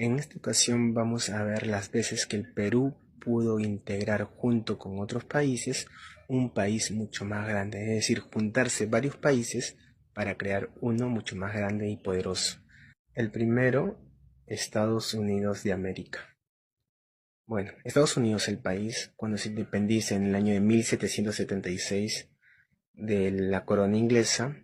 En esta ocasión vamos a ver las veces que el Perú pudo integrar junto con otros países un país mucho más grande, es decir, juntarse varios países para crear uno mucho más grande y poderoso. El primero, Estados Unidos de América. Bueno, Estados Unidos, el país, cuando se independiza en el año de 1776 de la corona inglesa,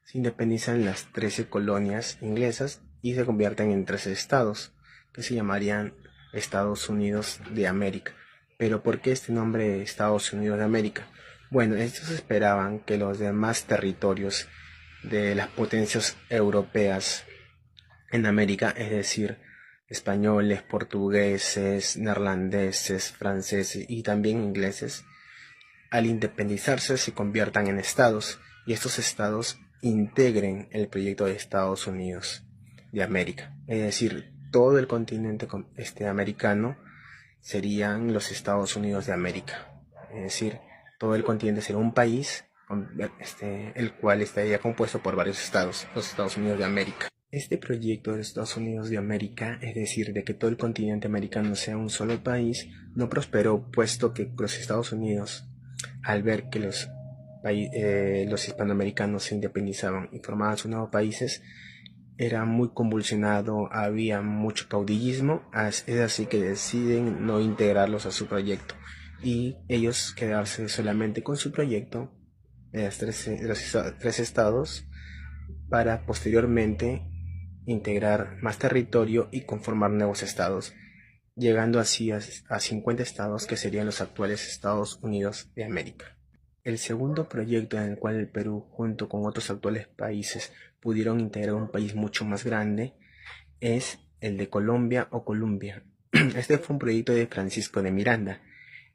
se independizan las 13 colonias inglesas y se convierten en 13 estados, que se llamarían Estados Unidos de América. Pero ¿por qué este nombre de Estados Unidos de América? Bueno, estos esperaban que los demás territorios de las potencias europeas en América, es decir, españoles, portugueses, neerlandeses, franceses y también ingleses, al independizarse se conviertan en estados y estos estados integren el proyecto de Estados Unidos de América. Es decir, todo el continente americano serían los Estados Unidos de América. Es decir, todo el continente sería un país el cual estaría compuesto por varios estados, los Estados Unidos de América. Este proyecto de Estados Unidos de América, es decir, de que todo el continente americano sea un solo país, no prosperó, puesto que los Estados Unidos, al ver que los hispanoamericanos se independizaban y formaban sus nuevos países, era muy convulsionado, había mucho caudillismo, es así que deciden no integrarlos a su proyecto y ellos quedarse solamente con su proyecto de los tres estados para posteriormente integrar más territorio y conformar nuevos estados, llegando así a 50 estados que serían los actuales Estados Unidos de América. El segundo proyecto en el cual el Perú, junto con otros actuales países, pudieron integrar un país mucho más grande es el de Colombia o Columbia. Este fue un proyecto de Francisco de Miranda,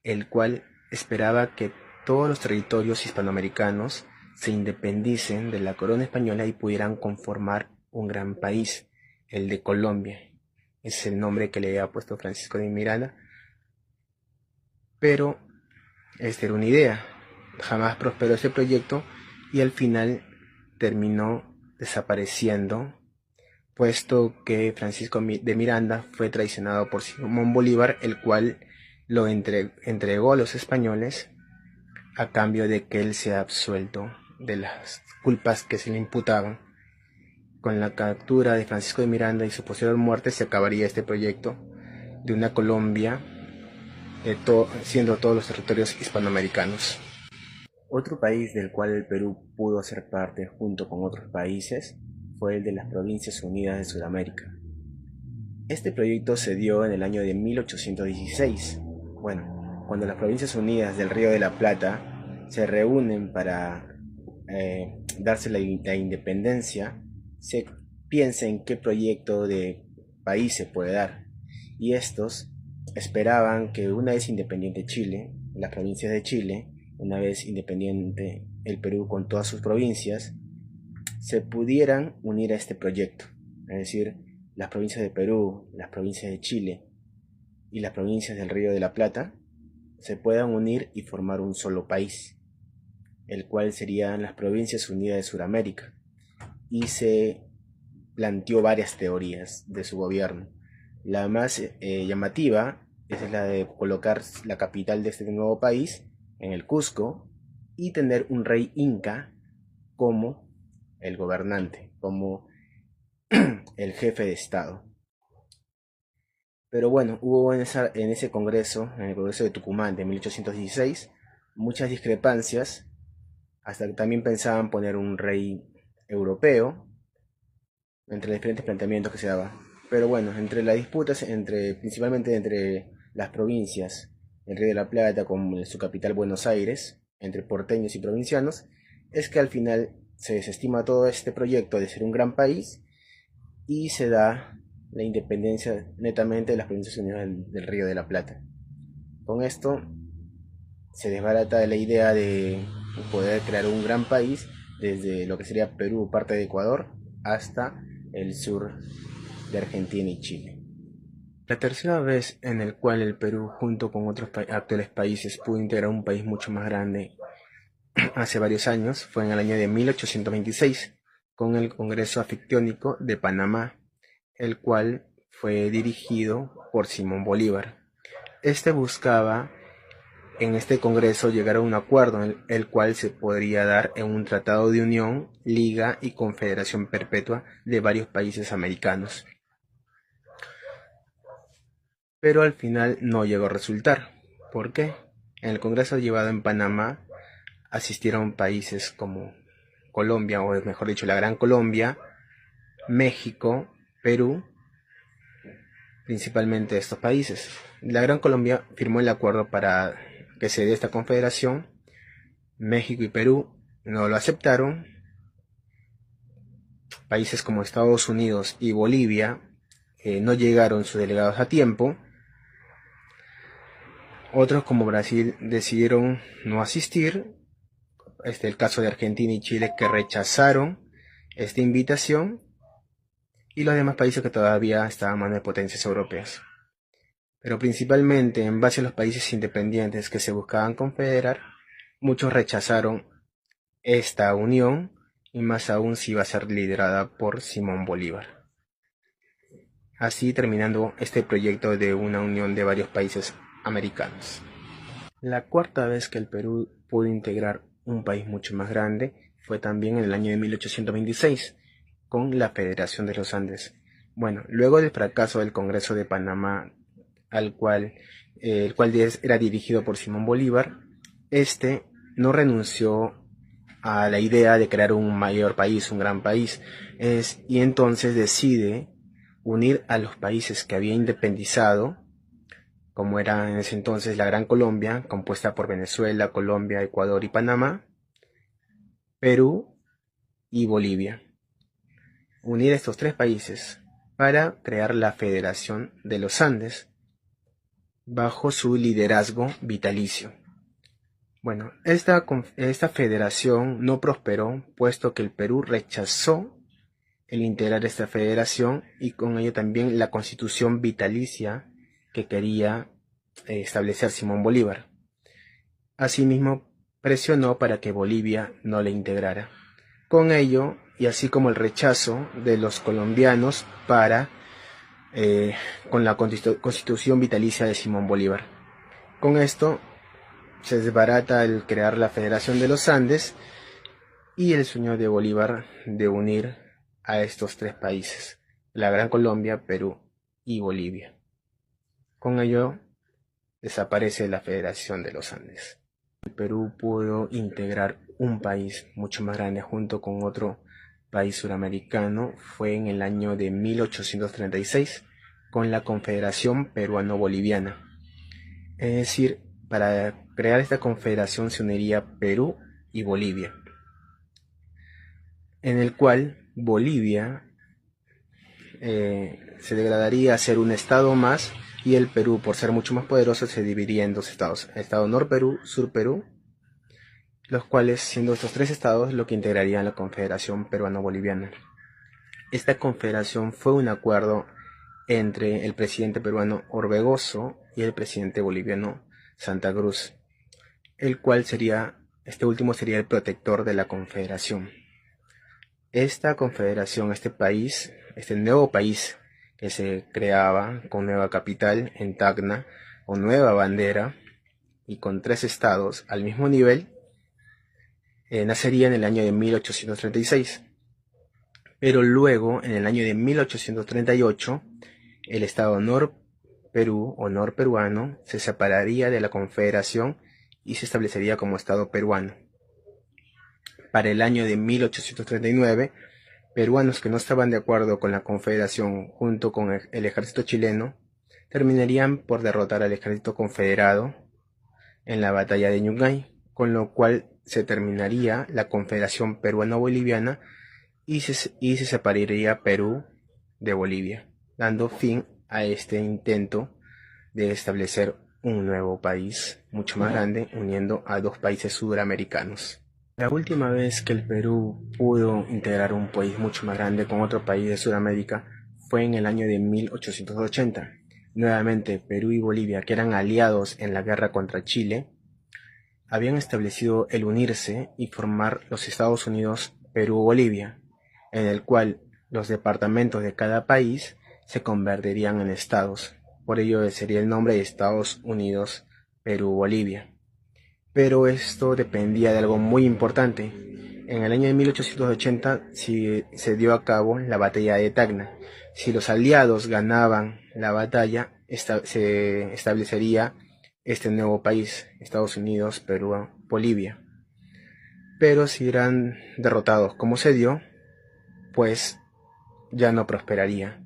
el cual esperaba que todos los territorios hispanoamericanos se independicen de la corona española y pudieran conformar un gran país, el de Colombia. Es el nombre que le había puesto Francisco de Miranda, pero esta era una idea. Jamás prosperó este proyecto y al final terminó desapareciendo, puesto que Francisco de Miranda fue traicionado por Simón Bolívar, el cual lo entregó a los españoles a cambio de que él sea absuelto de las culpas que se le imputaban. Con la captura de Francisco de Miranda y su posterior muerte se acabaría este proyecto de una Colombia siendo todos los territorios hispanoamericanos. Otro país del cual el Perú pudo ser parte junto con otros países fue el de las Provincias Unidas de Sudamérica. Este proyecto se dio en el año de 1816. Bueno, cuando las Provincias Unidas del Río de la Plata se reúnen para darse la independencia, se piensa en qué proyecto de país se puede dar. Y estos esperaban que una vez independiente Chile, las provincias de Chile, una vez independiente el Perú con todas sus provincias, se pudieran unir a este proyecto. Es decir, las provincias de Perú, las provincias de Chile y las provincias del Río de la Plata se puedan unir y formar un solo país, el cual serían las Provincias Unidas de Sudamérica. Y se planteó varias teorías de su gobierno. La más llamativa es la de colocar la capital de este nuevo país en el Cusco y tener un rey inca como el gobernante, como el jefe de Estado. Pero bueno, hubo en ese congreso, en el Congreso de Tucumán de 1816, muchas discrepancias, hasta que también pensaban poner un rey europeo, entre los diferentes planteamientos que se daban. Pero bueno, entre las disputas, principalmente entre las provincias, el Río de la Plata con su capital Buenos Aires, entre porteños y provincianos, es que al final se desestima todo este proyecto de ser un gran país y se da la independencia netamente de las Provincias Unidas del Río de la Plata. Con esto se desbarata la idea de poder crear un gran país desde lo que sería Perú, parte de Ecuador, hasta el sur de Argentina y Chile. La tercera vez en el cual el Perú, junto con otros actuales países, pudo integrar un país mucho más grande hace varios años, fue en el año de 1826, con el Congreso Anfictiónico de Panamá, el cual fue dirigido por Simón Bolívar. Este buscaba en este Congreso llegar a un acuerdo en el cual se podría dar en un tratado de unión, liga y confederación perpetua de varios países americanos. Pero al final no llegó a resultar. ¿Por qué? En el Congreso llevado en Panamá asistieron países como Colombia, o mejor dicho, la Gran Colombia, México, Perú, principalmente estos países. La Gran Colombia firmó el acuerdo para que se dé esta confederación. México y Perú no lo aceptaron. Países como Estados Unidos y Bolivia no llegaron sus delegados a tiempo. Otros como Brasil decidieron no asistir. El caso de Argentina y Chile, que rechazaron esta invitación, y los demás países que todavía estaban en manos de potencias europeas. Pero principalmente en base a los países independientes que se buscaban confederar, muchos rechazaron esta unión, y más aún si iba a ser liderada por Simón Bolívar. Así terminando este proyecto de una unión de varios países americanos. La cuarta vez que el Perú pudo integrar un país mucho más grande fue también en el año de 1826, con la Federación de los Andes. Bueno, luego del fracaso del Congreso de Panamá, el cual era dirigido por Simón Bolívar, este no renunció a la idea de crear un mayor país, un gran país, y entonces decide unir a los países que había independizado, como era en ese entonces la Gran Colombia, compuesta por Venezuela, Colombia, Ecuador y Panamá, Perú y Bolivia. Unir estos tres países para crear la Federación de los Andes bajo su liderazgo vitalicio. Bueno, esta federación no prosperó, puesto que el Perú rechazó el integrar esta federación, y con ello también la constitución vitalicia que quería establecer Simón Bolívar. Asimismo, presionó para que Bolivia no la integrara. Con ello, y así como el rechazo de los colombianos con la constitución vitalicia de Simón Bolívar. Con esto se desbarata el crear la Federación de los Andes y el sueño de Bolívar de unir a estos tres países, la Gran Colombia, Perú y Bolivia. Con ello desaparece la Federación de los Andes. El Perú pudo integrar un país mucho más grande junto con otro país suramericano fue en el año de 1836 con la Confederación Peruano-Boliviana. Es decir, para crear esta confederación se uniría Perú y Bolivia, en el cual Bolivia se degradaría a ser un estado más, y el Perú, por ser mucho más poderoso, se dividiría en dos estados: estado Nor-Perú, Sur-Perú, los cuales, siendo estos tres estados, lo que integrarían la Confederación Peruano-Boliviana. Esta confederación fue un acuerdo entre el presidente peruano Orbegoso y el presidente boliviano Santa Cruz, el cual este último sería el protector de la confederación. Esta confederación, este nuevo país que se creaba con nueva capital en Tacna, con nueva bandera y con tres estados al mismo nivel, nacería en el año de 1836. Pero luego, en el año de 1838, el estado Nor-Perú o norperuano se separaría de la confederación y se establecería como estado peruano. Para el año de 1839, peruanos que no estaban de acuerdo con la confederación junto con el ejército chileno terminarían por derrotar al ejército confederado en la batalla de Ñungay, con lo cual se terminaría la confederación peruano-boliviana y se separaría Perú de Bolivia, dando fin a este intento de establecer un nuevo país mucho más grande, uniendo a dos países sudamericanos. La última vez que el Perú pudo integrar un país mucho más grande con otro país de Sudamérica fue en el año de 1880. Nuevamente, Perú y Bolivia, que eran aliados en la guerra contra Chile, habían establecido el unirse y formar los Estados Unidos Perú-Bolivia, en el cual los departamentos de cada país se convertirían en estados. Por ello sería el nombre de Estados Unidos, Perú, Bolivia. Pero esto dependía de algo muy importante. En el año de 1880 se dio a cabo la batalla de Tacna. Si los aliados ganaban la batalla, se establecería este nuevo país, Estados Unidos, Perú, Bolivia. Pero si eran derrotados como se dio, pues ya no prosperaría.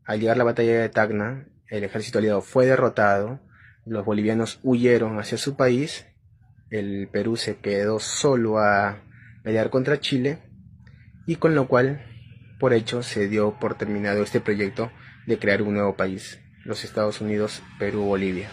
Al llegar la batalla de Tacna, el ejército aliado fue derrotado, los bolivianos huyeron hacia su país, el Perú se quedó solo a pelear contra Chile, y con lo cual, por hecho, se dio por terminado este proyecto de crear un nuevo país, los Estados Unidos, Perú, Bolivia.